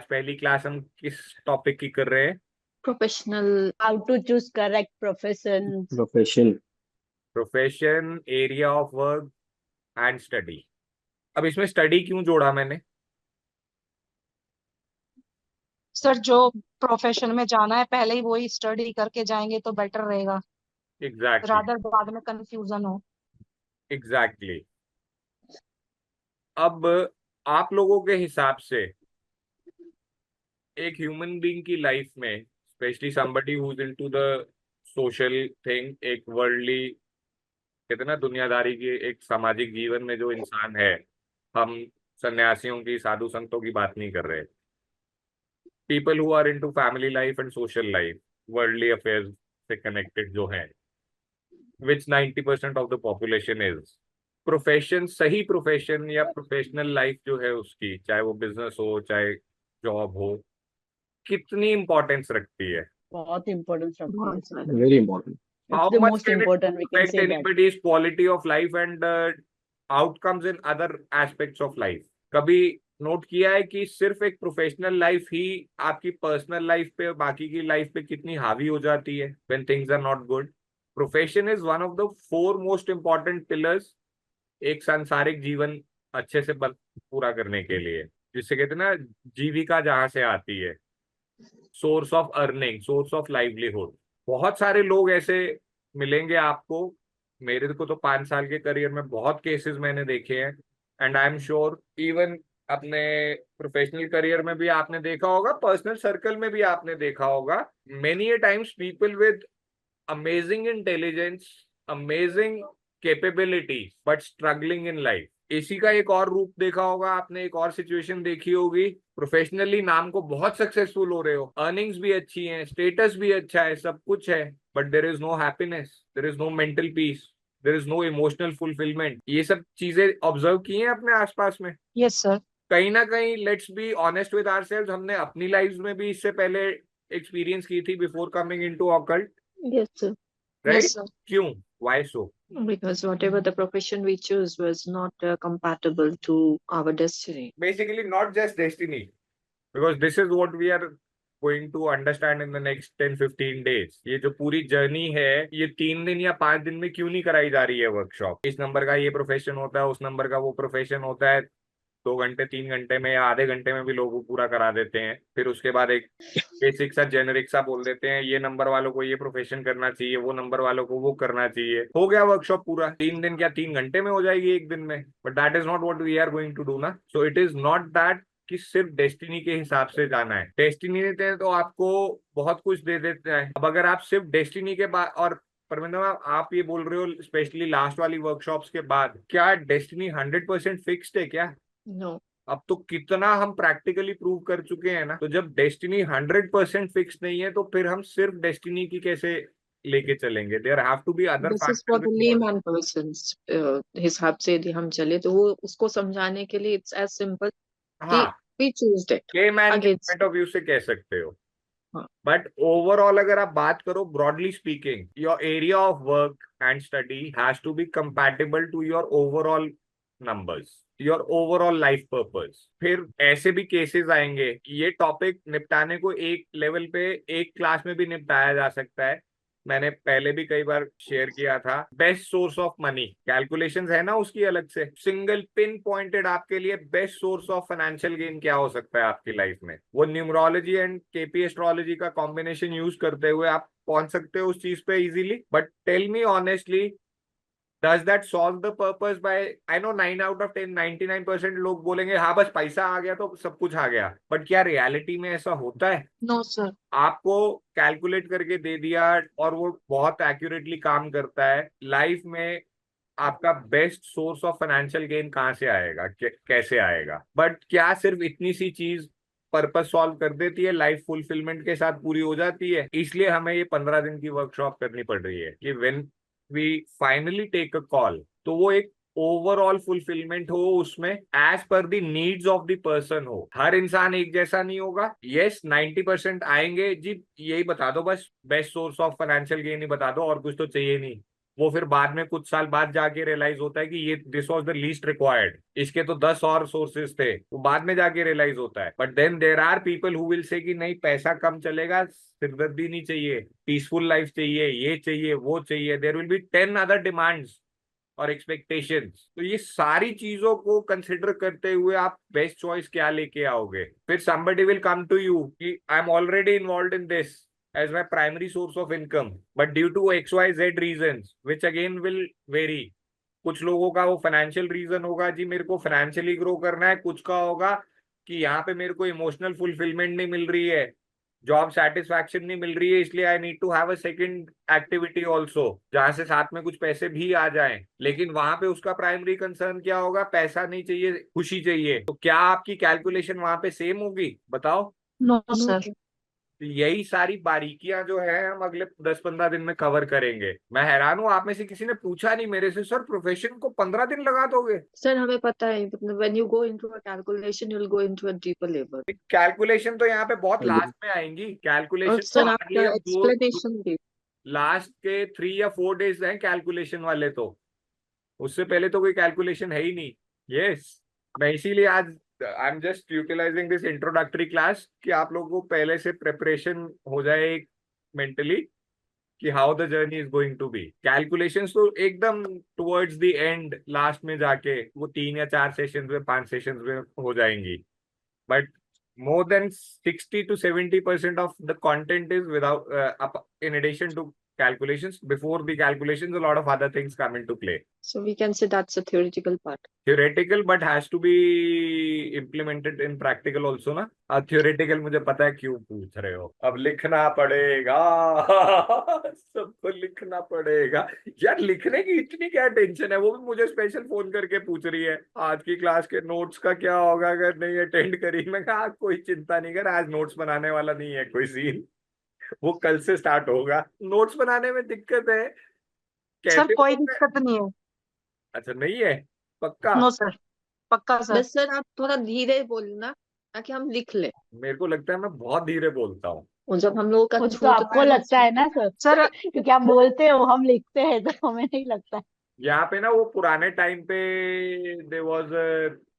आज पहली क्लास हम किस टॉपिक की कर रहे हैं? Professional, how to choose correct profession. Profession. Profession, area of work and study. अब इसमें स्टडी क्यों जोड़ा मैंने? सर जो प्रोफेशन में जाना है पहले ही वही स्टडी करके जाएंगे तो बेटर रहेगा, एग्जैक्टली, रादर बाद में कंफ्यूजन हो। एग्जैक्टली। अब आप लोगों के हिसाब से एक ह्यूमन बीइंग की लाइफ में, specially somebody who is into the social thing, एक वर्ल्डली, कहते हैं ना, दुनियादारी के एक सामाजिक जीवन में जो इंसान है, हम सन्यासियों की, साधु संतों की बात नहीं कर रहे, people who are into family life and social life, worldly affairs से कनेक्टेड जो है, which 90% of the population is, profession, सही प्रोफेशन या प्रोफेशनल लाइफ जो है उसकी, चाहे वो बिजनेस हो चाहे जॉब हो, कितनी इंपॉर्टेंस रखती है? बहुत इम्पोर्टेंस रखती है sir. Very important. How It's the much most can it important, we can affect say that. anybody's quality of life and outcomes in other aspects of life? कभी नोट किया है कि सिर्फ एक प्रोफेशनल लाइफ ही आपकी personal life पे, बाकी की लाइफ पे कितनी हावी हो जाती है when things are not good? Profession is one of the 4 most important pillars एक सांसारिक जीवन अच्छे से पूरा करने के लिए, जिससे कहते हैं ना, जीविका जहां से आती है, source of earning, source of livelihood. बहुत सारे लोग ऐसे मिलेंगे आपको, मेरे को तो 5 साल के करियर में बहुत केसेस मैंने देखे हैं, and I am sure even अपने प्रोफेशनल करियर में भी आपने देखा होगा, पर्सनल सर्कल में भी आपने देखा होगा, many A times people with amazing intelligence, amazing capability, but struggling in life. इसी का एक और रूप देखा होगा आपने, एक और सिचुएशन देखी होगी, प्रोफेशनली नाम को बहुत सक्सेसफुल हो रहे हो, अर्निंग्स भी अच्छी हैं, स्टेटस भी अच्छा है, सब कुछ है, but there is no happiness, there is no mental peace, there is no emotional fulfilment. ये सब चीजें ऑब्जर्व की हैं अपने आसपास में? Yes sir. कहीं ना कहीं, let's be honest with ourselves, हमने अपनी लाइफ में भी इससे पहले एक्सपीरियंस की थी before coming into occult, Yes, sir. Right? Yes sir. क्यों? Why so? Because whatever the profession we choose was not compatible to our destiny. Basically not just destiny, because this is what we are going to understand in the next 10-15 days. ये जो पूरी journey है, ये 3 दिन या 5 दिन में क्यों नहीं कराई जा रही है वर्कशॉप? इस नंबर का ये प्रोफेशन होता है, उस नंबर का वो प्रोफेशन होता है, 2 घंटे 3 घंटे में या आधे घंटे में भी लोग वो पूरा करा देते हैं। फिर उसके बाद एक बेसिक सा जेनेरिक सा बोल देते हैं, ये नंबर वालों को ये प्रोफेशन करना चाहिए, वो नंबर वालों को वो करना चाहिए। हो गया वर्कशॉप पूरा, 3 दिन क्या 3 घंटे में हो जाएगी, 1 दिन में? But that is not what we are going to do ना। So it is not that कि सिर्फ डेस्टिनी के हिसाब से जाना है। डेस्टिनी देते हैं तो आपको बहुत कुछ दे देते हैं। अब अगर आप सिर्फ डेस्टिनी के बाद, और परमिंदर मैम आप ये बोल रहे हो स्पेशली लास्ट वाली वर्कशॉप्स के बाद, क्या डेस्टिनी 100% फिक्स्ड है क्या? No. अब तो कितना हम प्रैक्टिकली प्रूव कर चुके हैं ना। तो जब डेस्टिनी 100% फिक्स नहीं है, तो फिर हम सिर्फ डेस्टिनी की कैसे लेके चलेंगे? There have to be other This is for the layman persons. हिसाब से यदि हम चले तो वो उसको समझाने के लिए it's as simple कि हाँ, we choose it. लेमैन के Against. पॉइंट ऑफ व्यू से कह सकते हो, हाँ. बट ओवरऑल अगर आप बात करो, broadly speaking, your area of work and study has to be compatible to your overall numbers, your overall life purpose. फिर ऐसे भी केसेस आएंगे, ये टॉपिक निपटाने को एक लेवल पे एक क्लास में भी निपटाया जा सकता है। मैंने पहले भी कई बार शेयर किया था, best source of money calculations है ना उसकी अलग से, सिंगल पिन पॉइंटेड आपके लिए best source of financial gain क्या हो सकता है आपकी लाइफ में, वो न्यूमरोलॉजी एंड केपी एस्ट्रोलॉजी का कॉम्बिनेशन यूज करते हुए आप पहुंच सकते हो उस चीज पे easily. But tell me honestly, does that solve the purpose? By I know 9 out of 10, 99% लोग बोलेंगे हाँ बस पैसा आ गया तो सब कुछ आ गया, बट क्या रियलिटी में ऐसा होता है? No sir. आपको कैलकुलेट करके दे दिया और वो बहुत एक्यूरेटली काम करता है, लाइफ में आपका best source of financial gain कहाँ से आएगा, कैसे आएगा? बट क्या सिर्फ इतनी सी चीज पर्पस सॉल्व कर देती है, लाइफ फुलफिलमेंट के साथ पूरी हो जाती है? इसलिए हमें ये 15 दिन की वर्कशॉप करनी पड़ रही है कि when we finally take a call, तो वो एक ओवरऑल फुलफिलमेंट हो, उसमें as per the needs of the person हो। हर इंसान एक जैसा नहीं होगा। यस, 90% आएंगे जी, यही बता दो बस, best source of financial gain ही बता दो, और कुछ तो चाहिए नहीं। वो फिर बाद में कुछ साल बाद जाके रियलाइज होता है कि ये this was the least required, इसके तो 10 और सोर्सेज थे, वो बाद में जाके रियलाइज होता है। But then there are people who will say कि नहीं, पैसा कम चलेगा, सिरदर्दी नहीं चाहिए, पीसफुल लाइफ चाहिए, ये चाहिए, वो चाहिए, there will be 10 other demands और एक्सपेक्टेशंस। तो ये सारी चीजों को कंसिडर करते हुए आप बेस्ट चॉइस क्या लेके आओगे। फिर somebody will come to you कि I am already involve in this as my primary source of income, but due to XYZ reasons, which again will vary. कुछ लोगों का वो फाइनेंशियल रीजन होगा, जी मेरे को फाइनेंशियली ग्रो करना है, कुछ का होगा कि यहाँ पे मेरे को इमोशनल फुलफिलमेंट नहीं मिल रही है, जॉब सेटिस्फैक्शन नहीं मिल रही है, इसलिए I need to have a second activity also जहां से साथ में कुछ पैसे भी आ जाएं। लेकिन वहां पे उसका प्राइमरी कंसर्न क्या होगा, पैसा नहीं चाहिए, खुशी चाहिए। तो क्या आपकी कैलकुलेशन वहां पे सेम होगी, बताओ? No No, sir. sir. तो यही सारी बारीकियां जो है हम अगले 10-15 दिन में कवर करेंगे। मैं हैरान हूं, आप में से किसी ने पूछा नहीं मेरे से, सर प्रोफेशन को 15 दिन लगा दोगे? Sir, हमें पता है, when you go into a calculation, you'll go into a deeper level. Calculation तो यहाँ पे बहुत लास्ट में आएंगी, और कैलकुलेशन तो सर हार्डली आपका अब एक्सप्लेनेशन भी। लास्ट के 3 या 4 डेज हैं कैलकुलेशन वाले, तो उससे पहले तो कोई कैलकुलेशन है ही नहीं। यस, मैं इसीलिए आज I am just utilising this introductory class कि आप लोगों को पहले से प्रिपरेशन हो जाए मेंटली कि how the journey is going to be. Calculations तो एकदम टुवर्ड्स द एंड, लास्ट में जाके वो 3 या 4 सेशंस में, 5 सेशंस में हो जाएंगी। But more than 60 to 70% of the content is without in addition to calculations. Before the calculations, a lot of other things come into play. So we can say that's a theoretical part. Theoretical, but has to be implemented in practical also ना। theoretical मुझे पता है क्यों पूछ रहे हो, अब लिखना पड़ेगा सबको लिखना पड़ेगा। यार लिखने की इतनी क्या टेंशन है, वो भी मुझे स्पेशल फोन करके पूछ रही है आज की क्लास के नोट्स का क्या होगा अगर नहीं अटेंड करी। मैं कहा कोई चिंता नहीं कर, आज नोट्स बनाने वाला नहीं है कोई सीन, वो कल से स्टार्ट होगा। नोट्स बनाने में दिक्कत है, सर कैसे कोई होता है? दिक्कत नहीं है। अच्छा नहीं है, पक्का? नो सर, पक्का सर। बस सर आप थोड़ा धीरे बोलना ताकि हम लिख ले। मेरे को लगता है मैं बहुत धीरे बोलता हूँ। और जब हम लोगों का वो तो छूटता आपको है ना, लगता है ना सर, सर क्योंकि आप बोलते हो, हम लिखते हैं तो हमें नहीं लगता है। यहाँ पे ना वो पुराने टाइम पे देयर वाज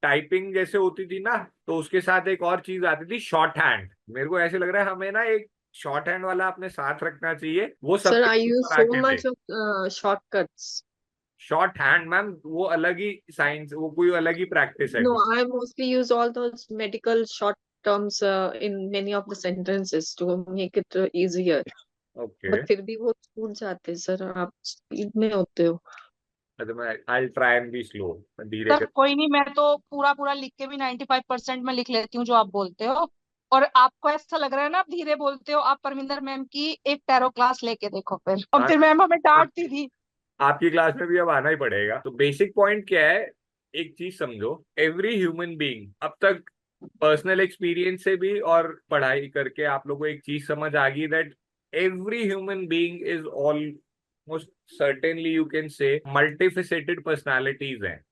टाइपिंग जैसे होती थी ना, तो उसके साथ एक और चीज आती थी, शॉर्ट हैंड। मेरे को ऐसे लग रहा है हमें ना एक शॉर्ट हैंड वाला अपने साथ रखना चाहिए, वो सर सबके आई लिए यूज बना सो के दे। Much of shortcuts. Short hand ma'am वो अलग ही साइंस, वो कोई अलग ही प्रैक्टिस है। No, I mostly use all those medical short terms in many of the sentences to make it easier. Okay, but फिर भी वो छूट जाते हैं सर, आप स्पीड में होते हो। अच्छा मैं I try and be slow, मैं धीरे सर कर। कोई नहीं, मैं तो पूरा पूरा लिख के भी 95% में लिख लेती हूँ जो आप बोलते हो। और आपको ऐसा लग रहा है ना आप धीरे बोलते हो, आप परमिंदर मैम की एक टैरो क्लास लेके देखो फिर। और हाँ, फिर मैम हमें डांटती थी। आपकी क्लास में भी अब आना ही पड़ेगा। तो बेसिक पॉइंट क्या है, एक चीज समझो, एवरी ह्यूमन बीइंग, अब तक पर्सनल एक्सपीरियंस से भी और पढ़ाई करके आप लोगों को एक चीज समझ आ गई, that every human being is almost certainly you can say multifaceted personalities हैं।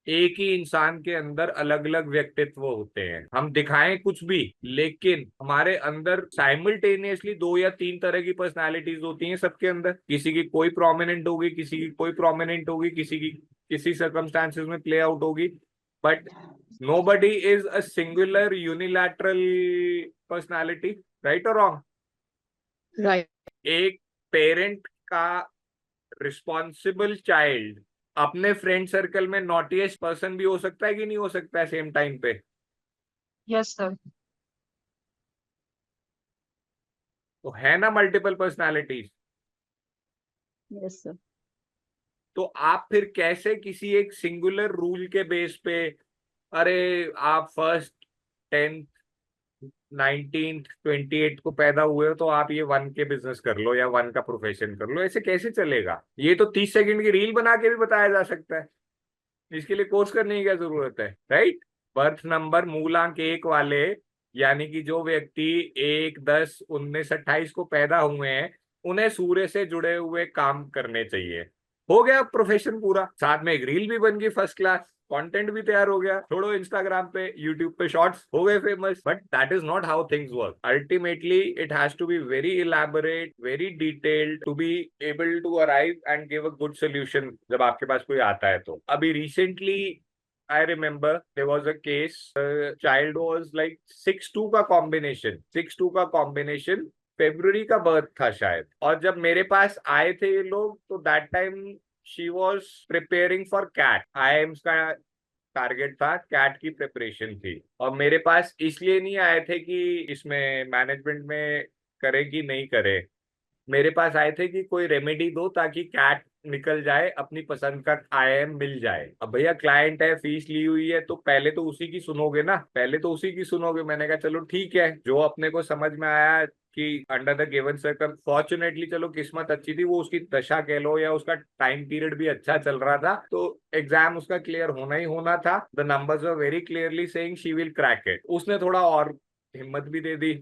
एक ही इंसान के अंदर अलग अलग व्यक्तित्व होते हैं, हम दिखाएं कुछ भी लेकिन हमारे अंदर साइमल्टेनियसली 2 या 3 तरह की पर्सनालिटीज होती हैं सबके अंदर। किसी की कोई प्रोमिनेंट होगी, किसी की कोई प्रोमिनेंट होगी, किसी की किसी सर्कमस्टांसेस में प्ले आउट होगी, but nobody is a singular unilateral personality, right or wrong? Right. एक पेरेंट का रिस्पॉन्सिबल चाइल्ड अपने फ्रेंड सर्कल में नॉटीएस्ट पर्सन भी हो सकता है कि नहीं हो सकता है सेम टाइम पे? Yes sir. तो है ना मल्टीपल पर्सनालिटीज। Yes sir. तो आप फिर कैसे किसी एक सिंगुलर रूल के बेस पे, अरे आप फर्स्ट 10th 19th 28th को पैदा हुए हो तो आप ये 1 के बिजनेस कर लो या 1 का प्रोफेशन कर लो, ऐसे कैसे चलेगा? ये तो 30 सेकंड की रील बना के भी बताया जा सकता है, इसके लिए कोर्स करने की क्या जरूरत है, राइट? बर्थ नंबर मूलांक 1 वाले, यानी कि जो व्यक्ति 1 10 19 28 को पैदा हुए हैं, उन्हें सूर्य से जुड़े हुए काम करने चाहिए। हो गया प्रोफेशन पूरा, साथ में एक रील भी बन गई फर्स्ट क्लास, कंटेंट भी तैयार हो गया, छोड़ो इंस्टाग्राम पे, यूट्यूब पे शॉर्ट्स हो गए famous. But that is not how things work. Ultimately it has to be very elaborate, very detailed to be able to arrive and give a good solution जब आपके पास कोई आता है तो। अभी recently I remember there was a case, child was like 6'2" का combination, 6'2" का कॉम्बिनेशन, February का बर्थ था शायद। और जब मेरे पास आए थे ये लोग तो that time she was preparing for CAT, IIMs का टारगेट था, कैट की प्रिपरेशन थी। और मेरे पास इसलिए नहीं आए थे कि इसमें मैनेजमेंट में करे कि नहीं करे, मेरे पास आए थे कि कोई रेमेडी दो ताकि कैट निकल जाए, अपनी पसंद का IIM मिल जाए। अब भैया क्लाइंट है, फीस ली हुई है, तो पहले तो उसी की सुनोगे ना, पहले तो उसी की सुनोगे। मैंने कहा चलो ठीक है, जो अपने को समझ में आया कि under the given circle, fortunately चलो किस्मत अच्छी थी, वो उसकी दशा कह लो या उसका टाइम पीरियड भी अच्छा चल रहा था, तो एग्जाम उसका क्लियर होना ही होना था। The numbers were very clearly saying she will crack it. उसने थोड़ा और हिम्मत भी दे दी।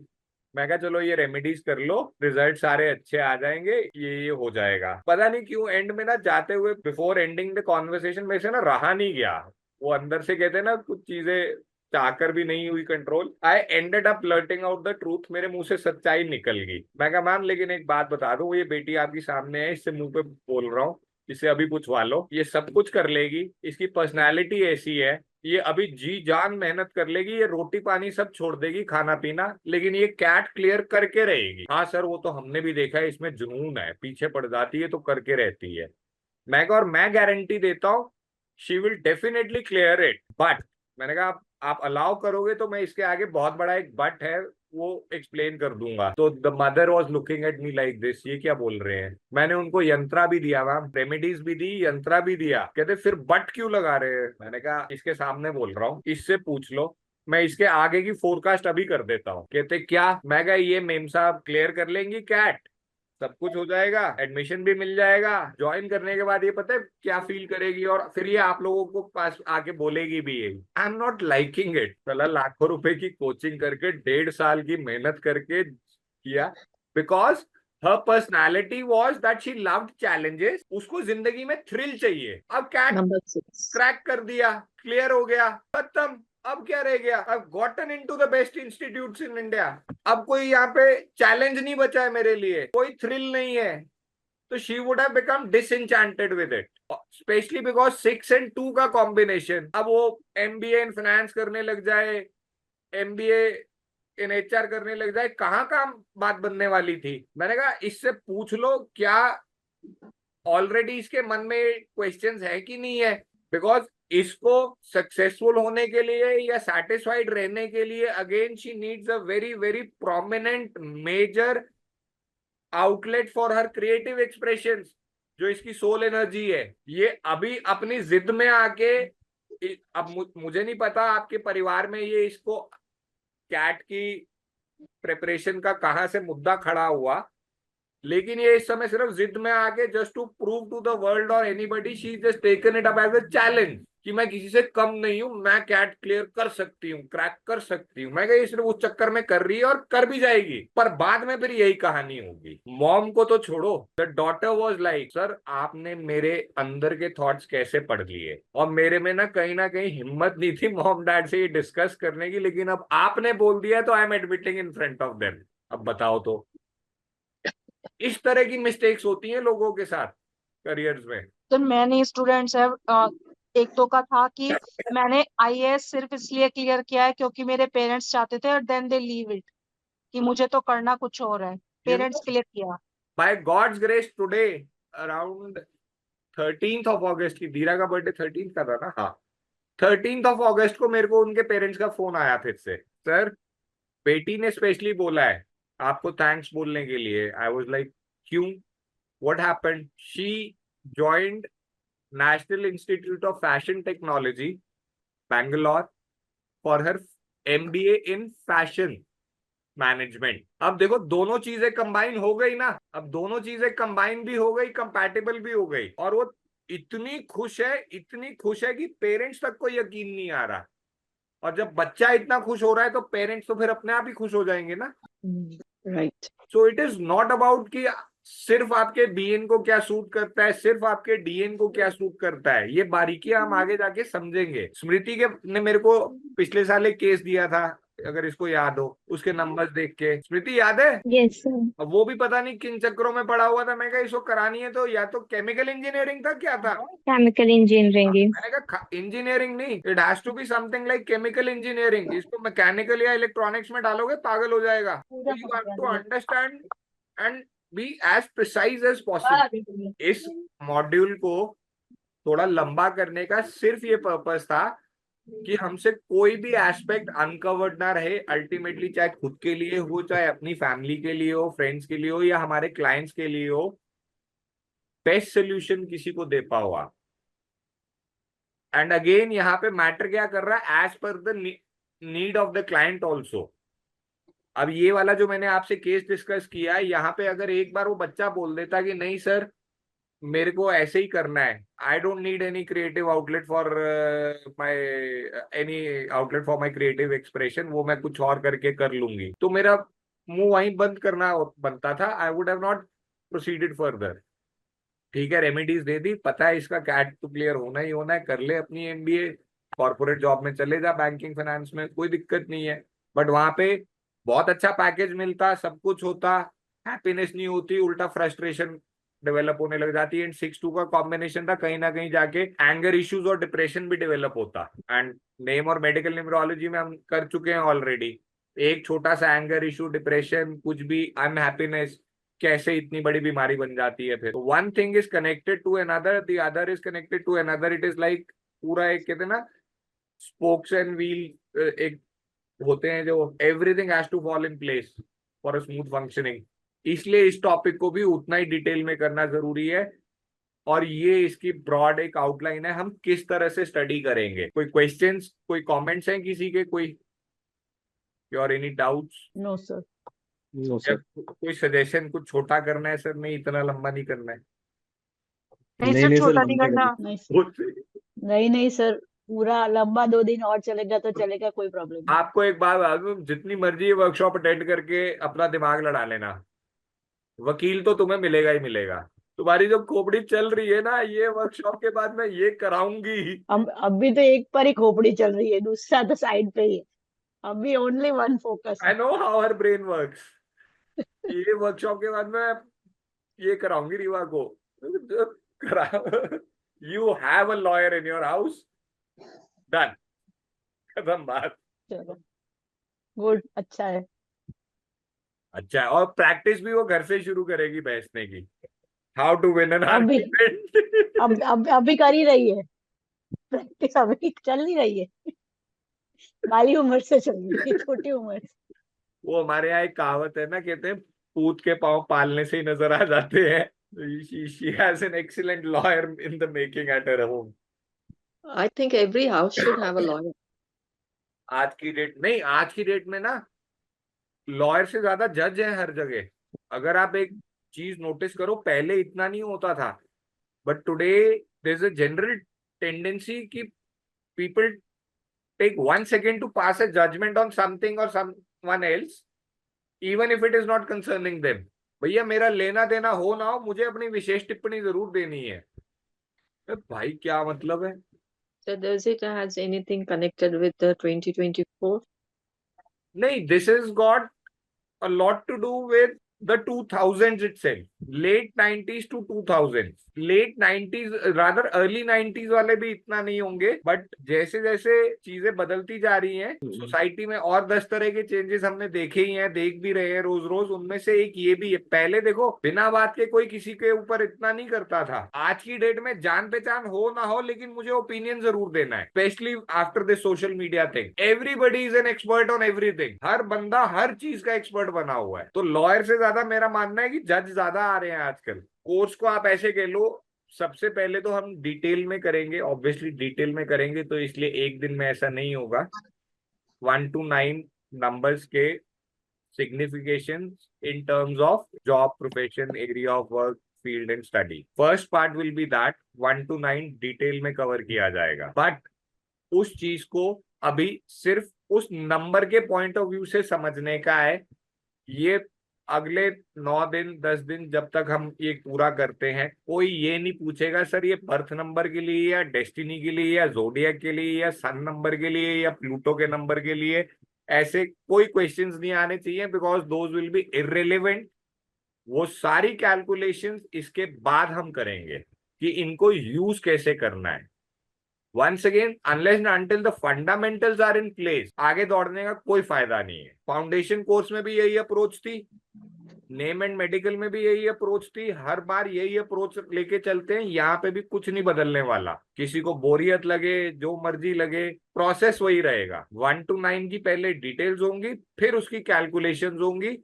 मैं कहा चलो ये रेमेडीज कर लो, रिजल्ट सारे अच्छे आ जाएंगे, ये हो जाएगा। पता नहीं क्यों एंड में ना जाते हुए, बिफोर एंडिंग द कॉन्वर्सेशन में से ना रहा नहीं गया, वो अंदर से कहते हैं ना कुछ चीजें चाहकर भी नहीं हुई control. I ended up blurting out the truth, मेरे मुंह से सच्चाई निकल गई। मैं कहा मैम लेकिन एक बात बता दूं, ये बेटी आपकी सामने है, इससे मुंह पे बोल रहा हूँ, इसे अभी पूछवा लो, ये सब कुछ कर लेगी, इसकी पर्सनैलिटी ऐसी है, ये अभी जी जान मेहनत कर लेगी, ये रोटी पानी सब छोड़ देगी, खाना पीना, लेकिन ये कैट क्लियर करके रहेगी। हाँ सर वो तो हमने भी देखा है, इसमें जुनून है, पीछे पड़ जाती है तो करके रहती है। मैं कहा और मैं गारंटी देता हूँ she will definitely clear it. But मैंने कहा आप अलाउ करोगे तो मैं इसके आगे बहुत बड़ा एक बट है वो एक्सप्लेन कर दूंगा। तो the mother was looking at me like this, ये क्या बोल रहे हैं। मैंने उनको यंत्रा भी दिया मैम, रेमेडीज भी दी, यंत्रा भी दिया। कहते फिर बट क्यों लगा रहे हैं। मैंने कहा इसके सामने बोल रहा हूँ, इससे पूछ लो, मैं इसके आगे की फोरकास्ट अभी कर देता हूँ। कहते क्या। मैं कहा ये मेम साहब क्लियर कर लेंगी कैट, सब कुछ हो जाएगा, एडमिशन भी मिल जाएगा, ज्वाइन करने के बाद ये पता है क्या फील करेगी, और फिर ये आप लोगों को पास आके बोलेगी भी यही, I am not liking it. साला लाखों रुपए की कोचिंग करके 1.5 साल की मेहनत करके किया, because her personality was that she loved challenges, उसको जिंदगी में थ्रिल चाहिए। अब कैट Number 6. क्रैक कर दिया, क्लियर हो गया, खत्म। अब क्या रह गया, अब gotten into the best institutes in India. अब कोई यहाँ पे चैलेंज नहीं बचा है मेरे लिए, कोई थ्रिल नहीं है, तो she would have become disenchanted with it, specially because 6 and 2 का कॉम्बिनेशन। अब वो MBA इन फाइनेंस करने लग जाए, MBA इन HR करने लग जाए, कहाँ काम बात बनने वाली थी। मैंने कहा इससे पूछ लो क्या ऑलरेडी इसके मन में क्वेश्चंस है कि नहीं है, बिकॉज इसको सक्सेसफुल होने के लिए या सेटिस्फाइड रहने के लिए again she needs a very very prominent major outlet for her creative expressions, जो इसकी सोल एनर्जी है। ये अभी अपनी जिद में आके, अब मुझे नहीं पता आपके परिवार में ये इसको कैट की प्रिपरेशन का कहां से मुद्दा खड़ा हुआ, लेकिन ये इस समय सिर्फ जिद में आके just to prove to the world और anybody, she just taken it up as a challenge कि मैं किसी से कम नहीं हूं, मैं कैट क्लियर कर सकती हूँ, क्रैक कर सकती हूँ। मैं ये सिर्फ उस चक्कर में कर रही है और कर भी जाएगी, पर बाद में फिर यही कहानी होगी। मॉम को तो छोड़ो, the daughter was like sir आपने मेरे अंदर के थॉट्स कैसे पढ़ लिए, और मेरे में ना कहीं हिम्मत नहीं थी मॉम डैड से ये डिस्कस करने की, लेकिन अब आपने बोल दिया तो I am admitting in front of them. अब बताओ तो इस तरह की मिस्टेक्स होती हैं लोगों के साथ करियर्स में। तो मैंने स्टूडेंट्स है, एक दो का था कि मैंने IAS सिर्फ इसलिए क्लियर किया है क्योंकि मेरे पेरेंट्स चाहते थे, और देन दे लीव इट कि मुझे तो करना कुछ और है, पेरेंट्स क्लियर किया। By God's grace today around 13th of August की, धीरा का बर्थडे 13th का था ना, हाँ 13th of August को मेरे को उनके पेरेंट्स का फोन आया फिर से, सर बेटी ने स्पेशली बोला है आपको थैंक्स बोलने के लिए। आई वाज लाइक क्यों, what happened. She joined national institute of fashion technology Bangalore for her MBA in fashion management. अब देखो दोनों चीजें कंबाइन हो गई ना, अब दोनों चीजें कंबाइन भी हो गई, कंपैटिबल भी हो गई, और वो इतनी खुश है, इतनी खुश है कि पेरेंट्स तक को यकीन नहीं आ रहा। और जब बच्चा इतना खुश हो रहा है तो पेरेंट्स तो फिर अपने आप ही खुश हो जाएंगे ना। Right. So it is not about कि सिर्फ आपके बीएन को क्या सूट करता है, सिर्फ आपके डीएन को क्या सूट करता है, ये बारीकियां हम आगे जाके समझेंगे। स्मृति के ने मेरे को पिछले साल एक केस दिया था, अगर इसको याद हो, उसके नंबर्स देख के। स्मृति याद है? Yes, sir. अब वो भी पता नहीं किन चक्करों में पड़ा हुआ था। मैं कहा इसको करानी है तो या तो केमिकल इंजीनियरिंग था, क्या था? Chemical engineering. मैंने कहा इंजीनियरिंग नहीं, it has to be something like chemical engineering. इसको मैकेनिकल या इलेक्ट्रॉनिक्स में डालोगे पागल हो जाएगा। तो you have to understand and be as precise as possible. इस मॉड्यूल को थोड़ा लंबा करने का सिर्फ ये पर्पस था कि हमसे कोई भी एस्पेक्ट अनकवर्ड ना रहे अल्टीमेटली, चाहे खुद के लिए हो, चाहे अपनी फैमिली के लिए हो, फ्रेंड्स के लिए हो, या हमारे क्लाइंट्स के लिए हो, बेस्ट सोल्यूशन किसी को दे पाओ आप। एंड अगेन यहाँ पे मैटर क्या कर रहा है, as per the need of the client also. अब ये वाला जो मैंने आपसे केस डिस्कस किया है, यहाँ पे अगर एक बार वो बच्चा बोल देता कि नहीं सर मेरे को ऐसे ही करना है, I don't need any creative outlet for my any outlet for my creative expression, वो मैं कुछ और करके कर लूंगी, तो मेरा मुंह वहीं बंद करना बनता था। I would have not proceeded further. ठीक है, रेमेडीज दे दी, पता है इसका कैट तो क्लियर होना ही होना है, कर ले अपनी एमबीए, कॉर्पोरेट जॉब में चले जा, बैंकिंग फाइनेंस में, कोई दिक्कत नहीं है। बट वहां पे बहुत अच्छा पैकेज मिलता, सब कुछ होता, हैप्पीनेस नहीं होती, उल्टा फ्रस्ट्रेशन डेवलप होने लग जाती है। एंड 6-2 का कॉम्बिनेशन था, कहीं ना कहीं जाके एंगर इश्यूज और डिप्रेशन भी डेवलप होता। एंड नेम और मेडिकल न्यूमरोलॉजी में हम कर चुके हैं ऑलरेडी। एक छोटा सा एंगर इशू, डिप्रेशन, कुछ भी अनहैप्पीनेस कैसे इतनी बड़ी बीमारी बन जाती है। फिर one thing is connected to another, the other is connected to another. It is like पूरा एक कहते हैं ना स्पोक्स एंड व्हील एक होते हैं, जो everything has to fall in place for a smooth functioning. इसलिए इस टॉपिक को भी उतना ही डिटेल में करना जरूरी है। और ये इसकी ब्रॉड एक आउटलाइन है, हम किस तरह से स्टडी करेंगे। कोई क्वेश्चंस, कोई कमेंट्स हैं किसी के, कोई और any doubts? No, sir. No sir. कोई सजेशन, कुछ छोटा करना है सर, नहीं इतना लंबा नहीं करना है? नहीं नहीं सर, नहीं सर, छोटा नहीं लंबा करना। नहीं sir. नहीं सर, पूरा लंबा 2 दिन और चलेगा तो चलेगा, कोई प्रॉब्लम नहीं। आपको एक बात बता दूं, जितनी मर्जी वर्कशॉप अटेंड करके अपना दिमाग लड़ा लेना, वकील तो तुम्हें मिलेगा ही मिलेगा। तुम्हारी जो खोपड़ी चल रही है ना, ये वर्कशॉप के बाद मैं ये कराऊंगी। अभी तो एक पर ही खोपड़ी चल रही है, दूसरा तो साइड पे ही है। अभी ओनली वन फोकस आई है। Know how her brain works. ये वर्कशॉप के बाद मैं ये कराऊंगी रीवा को। You have a lawyer in your house, done, खत्म बात। चलो, गुड, अच्छा है। अच्छा है, और प्रैक्टिस भी वो घर से शुरू करेगी बैठने की। हाउ टू विन एन अभी आर्गुमेंट। अभी कर ही रही है प्रैक्टिस, अभी चल ही रही है। बाली उम्र से चल रही है, छोटी उम्र से। वो हमारे यहाँ एक कहावत है ना, कहते हैं पूत के पाँव पालने से ही नजर आ जाते हैं। She has an excellent lawyer in the making at her home. I think every house should have a lawyer. आज की डेट नहीं, आज की डेट में ना लॉयर से ज्यादा जज है हर जगह। अगर आप एक चीज नोटिस करो, पहले इतना नहीं होता था, but today there is a general tendency कि people take 1 second to pass a judgment on something or someone else, even if it is not concerning them. भैया मेरा लेना देना हो ना हो, मुझे अपनी विशेष टिप्पणी जरूर देनी है। भाई क्या मतलब है? So does it has anything connected with the 2024? नहीं, this has got a lot to do with the 2000s itself, late 90s to 2000s, late 90s rather early 90s वाले भी इतना नहीं होंगे, बट जैसे जैसे चीजें बदलती जा रही हैं सोसाइटी में, और 10 तरह के चेंजेस हमने देखे ही हैं, देख भी रहे हैं रोज रोज। उनमें से एक ये भी है। पहले देखो बिना बात के कोई किसी के ऊपर इतना नहीं करता था। आज की डेट में जान पहचान हो ना हो, लेकिन मुझे ओपिनियन जरूर देना है, specially after this social media thing. Everybody is an expert on everything, हर बंदा हर चीज का एक्सपर्ट बना हुआ है। तो लॉयर से ज्यादा मेरा मानना है कि जज ज्यादा आ रहे हैं आजकल। कोर्स को आप ऐसे कह लो, सबसे पहले तो हम डिटेल में करेंगे, ऑब्वियसली डिटेल में करेंगे, तो इसलिए एक दिन में ऐसा नहीं होगा। 1 to 9 नंबर्स के signification in terms of job, profession, area of work, field and study. First part will be that 1 to 9 detail में कवर किया जाएगा, बट उस चीज को अभी सिर्फ उस नंबर के पॉइंट ऑफ व्यू से समझने का है। ये अगले 9 दिन 10 दिन जब तक हम ये पूरा करते हैं, कोई ये नहीं पूछेगा सर ये बर्थ नंबर के लिए या डेस्टिनी के लिए या जोडियक के लिए या सन नंबर के लिए या प्लूटो के नंबर के लिए, ऐसे कोई क्वेश्चंस नहीं आने चाहिए, because those will be irrelevant. वो सारी कैलकुलेशंस इसके बाद हम करेंगे कि इनको यूज कैसे करना है। Once again, unless and until the fundamentals are in place, आगे दौड़ने का कोई फायदा नहीं है। फाउंडेशन कोर्स में भी यही अप्रोच थी, नेम एंड मेडिकल में भी यही अप्रोच थी, हर बार यही अप्रोच लेके चलते हैं। यहाँ पे भी कुछ नहीं बदलने वाला। किसी को बोरियत लगे, जो मर्जी लगे, प्रोसेस वही रहेगा। 1 to 9 की पहले डिटेल्स होंगी, फिर उसकी कैलकुलेशंस होंगी,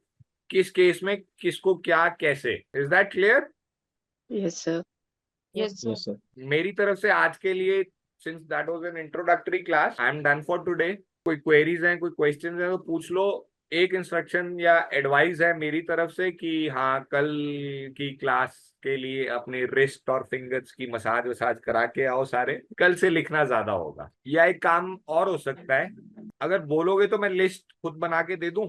किस केस में किसको क्या कैसे। Is that clear? Yes, sir. Yes, sir. Yes, sir. मेरी तरफ से आज के लिए, since that was an introductory class, I am done for today. कोई क्वेरीज हैं, कोई क्वेश्चंस हैं तो पूछ लो। एक इंस्ट्रक्शन या एडवाइस है मेरी तरफ से कि हाँ, कल की क्लास के लिए अपने रिस्ट और फिंगर्स की मसाज वसाज करा के आओ सारे। कल से लिखना ज्यादा होगा। या एक काम और हो सकता है, अगर बोलोगे तो मैं लिस्ट खुद बना के दे दूं,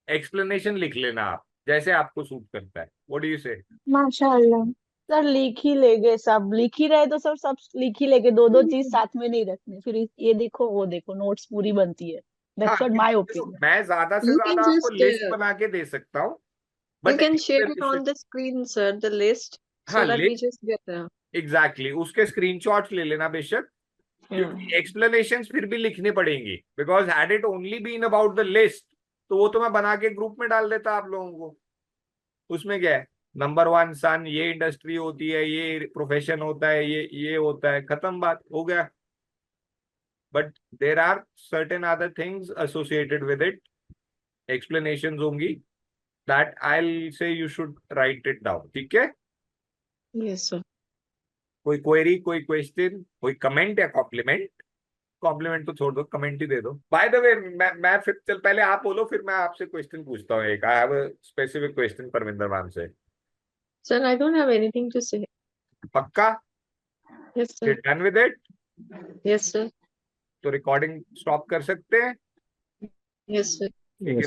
एक्सप्लेनेशन लिख लेना आप, जैसे आपको सूट करता है। व्हाट डू यू से? माशाल्लाह। सर लिख ही लेंगे, सब लिख ही रहे तो सर सब लिख ही लेंगे, दो दो चीज साथ में नहीं रखनी, फिर ये देखो वो देखो, नोट्स पूरी बनती है। That's what my opinion. मैं ज्यादा से You can ज्यादा आपको just, लिस्ट बना के दे सकता हूँ, You but can share it on the screen, sir, the list, हाँ, so that we list, just get exactly, उसके स्क्रीनशॉट्स ले लेना बेशक, क्योंकि एक्सप्लेनेशंस फिर भी लिखनी पड़ेंगी। Because had it only been about the list, तो वो तो मैं बना के ग्रुप में डाल देता आप लोगों को। उसमें क्या है, नंबर 1 सन, ये इंडस्ट्री होती है, ये प्रोफेशन होता है, ये होता है, खत्म, बात हो गया। But there are certain other things associated with it, explanations होंगी, that I say you should write it down. ठीक है? Yes, sir. कोई क्वेरी, कोई क्वेश्चन, कोई कमेंट या कॉम्प्लीमेंट? कॉम्प्लीमेंट तो छोड़ दो, कमेंट ही दे दो। बाय द वे, मैं फिर चल, पहले आप बोलो, फिर मैं आपसे क्वेश्चन पूछता हूँ एक। I have a specific question Parvinder ma'am से। Sir, I don't have anything to say. पक्का? Yes, sir. Done with it? Yes, sir. तो रिकॉर्डिंग स्टॉप कर सकते हैं? Yes, sir. ठीक है।